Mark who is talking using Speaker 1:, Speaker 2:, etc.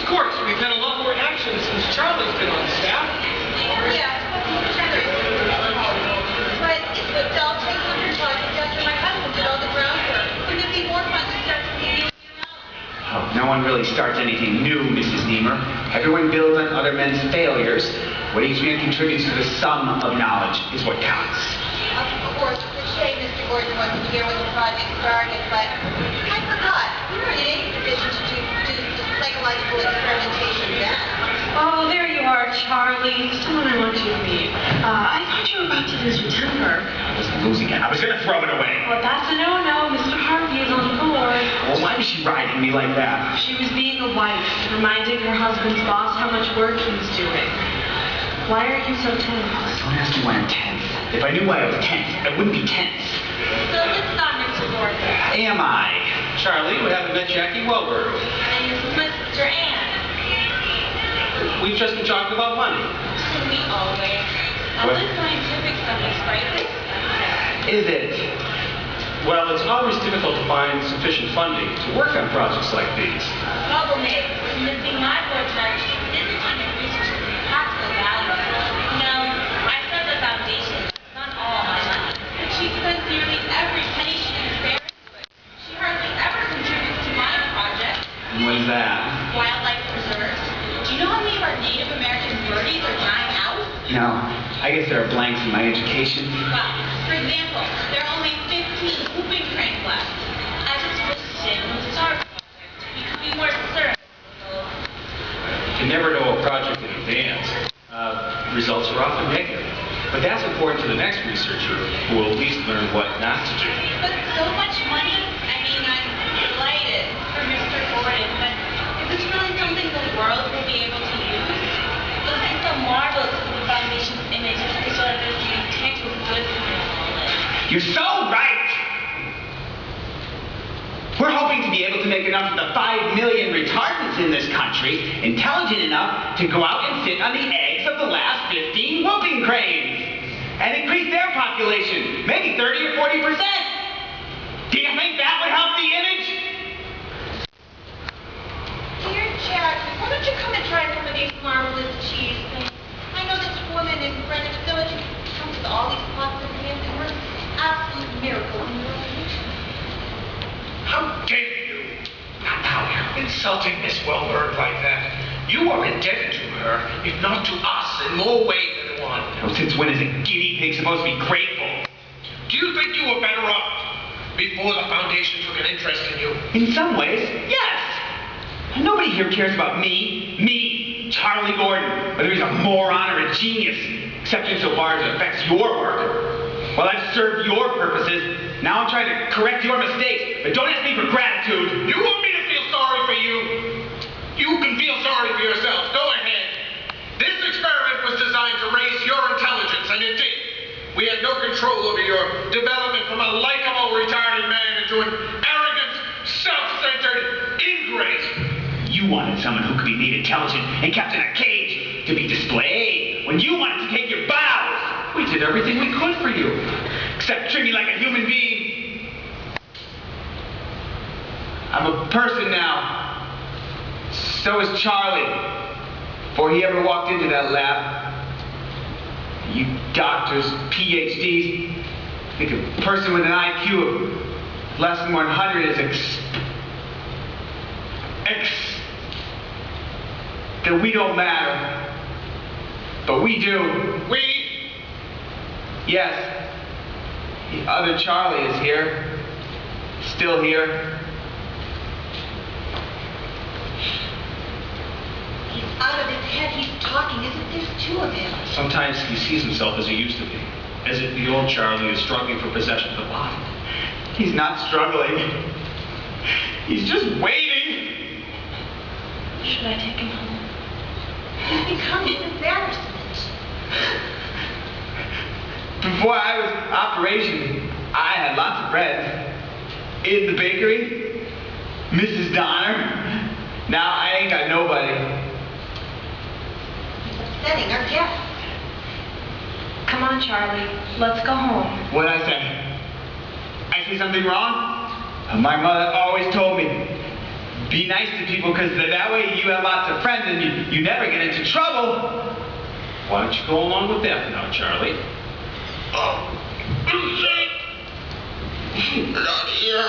Speaker 1: course, we've had a lot more action since Charlie's been on staff.
Speaker 2: Yeah, but it's all take $100 after my husband did all the groundwork. Wouldn't it be more fun to start something new?
Speaker 3: Oh, no one really starts anything new, Mrs. Niemer. Everyone builds on other men's failures. What each man contributes to the sum of knowledge is what counts.
Speaker 2: Of course, it's a shame Mr. Gordon wasn't here when the project started, but I forgot. We were in a position to do the psychological experimentation then.
Speaker 4: Oh, there you are, Charlie. Someone I want you to meet. I thought you were about to lose your temper.
Speaker 3: I wasn't losing it. I was going to throw it away.
Speaker 4: Well, that's a no-no. Mr. Harvey is on board.
Speaker 3: Well, why was she riding me like that?
Speaker 4: She was being a wife, reminding her husband's boss how much work he's doing. Why are you so tense?
Speaker 3: Don't ask me why I'm tense. If I knew why I was tense, I wouldn't be tense.
Speaker 2: So it's not Mr. Gordon.
Speaker 3: Am I?
Speaker 1: Charlie, we haven't met Jackie Welberg.
Speaker 2: And this is Mr. Ann.
Speaker 1: We've just been talking about money.
Speaker 2: We always. All this scientific stuff is frightfully expensive.
Speaker 3: Is it?
Speaker 1: Well, it's always difficult to find sufficient funding to work on projects like these.
Speaker 2: The problem is, missing my project, this kind of research is practical value. I said the foundation, not all my money. But she spends nearly every penny she can spare into it. She hardly ever contributes to my project.
Speaker 3: And what is that?
Speaker 2: Wildlife preserves. Do you know how many of our Native American birdies are dying out?
Speaker 3: No. I guess there are blanks in my education.
Speaker 2: Well, for example, there are only 15 whooping cranes left. I just wish Jim would start project. He could be more certain.
Speaker 1: You can never know a project in advance. Results are often negative. But that's important to the next researcher, who will at least learn what not to do.
Speaker 2: But so much money? I mean, I'm delighted for Mr. Gordon, but is this really something the world will be able to use? Those are so marvelous for the Foundation's image as they sort of as the tangible goods in their knowledge.
Speaker 3: You're so right! We're hoping to be able to make enough of the 5 million retardants in this country intelligent enough to go out and sit on the eggs of the last 15 whooping cranes and increase their population, maybe 30 or 40%. Do you think that would help the image?
Speaker 2: Dear Jackie, why don't you come and try some of these marvelous cheese things? I know this woman in Greenwich Village who comes with all these pots and pans and works absolute miracle in your kitchen.
Speaker 5: How dare you? Now you're insulting Miss Welberg like that. You are indebted to her, if not to us, in more ways than one.
Speaker 3: Oh, since when is a guinea pig supposed to be grateful?
Speaker 5: Do you think you were better off before the Foundation took an interest in you?
Speaker 3: In some ways, yes. Nobody here cares about me, Charlie Gordon, whether he's a moron or a genius, except insofar as it affects your work. Well, I've served your purposes. Now I'm trying to correct your mistakes, but don't ask me for gratitude.
Speaker 5: You want me to feel sorry for you? You can feel sorry for yourself. Go ahead. This experiment was designed to raise your intelligence, and it did. We had no control over your development from a likable, retarded man into an arrogant, self-centered ingrate.
Speaker 3: You wanted someone who could be made intelligent and kept in a cage to be displayed when you wanted to take your bows.
Speaker 1: We did everything we could for you.
Speaker 3: Except treat me like a human being. I'm a person now. So is Charlie. Before he ever walked into that lab. You doctors, PhDs, think a person with an IQ of less than 100 is that we don't matter. But we do.
Speaker 5: We?
Speaker 3: Yes. The other Charlie is here. Still here.
Speaker 2: He's out of his head. He's talking. Isn't there two of him?
Speaker 1: Sometimes he sees himself as he used to be, as if the old Charlie is struggling for possession of the body.
Speaker 3: He's not struggling. He's just waiting.
Speaker 4: Should I take him home?
Speaker 2: He's becoming an embarrassment.
Speaker 3: Before I was operation, I had lots of friends. In the bakery, Mrs. Donner. Now I ain't got nobody.
Speaker 2: He's upsetting our guests.
Speaker 4: Come on, Charlie. Let's go home.
Speaker 3: What'd I say? I say something wrong? My mother always told me, Be nice to people, because that way you have lots of friends and you never get into trouble.
Speaker 1: Why don't you go along with that now, Charlie?
Speaker 5: Oh, not here.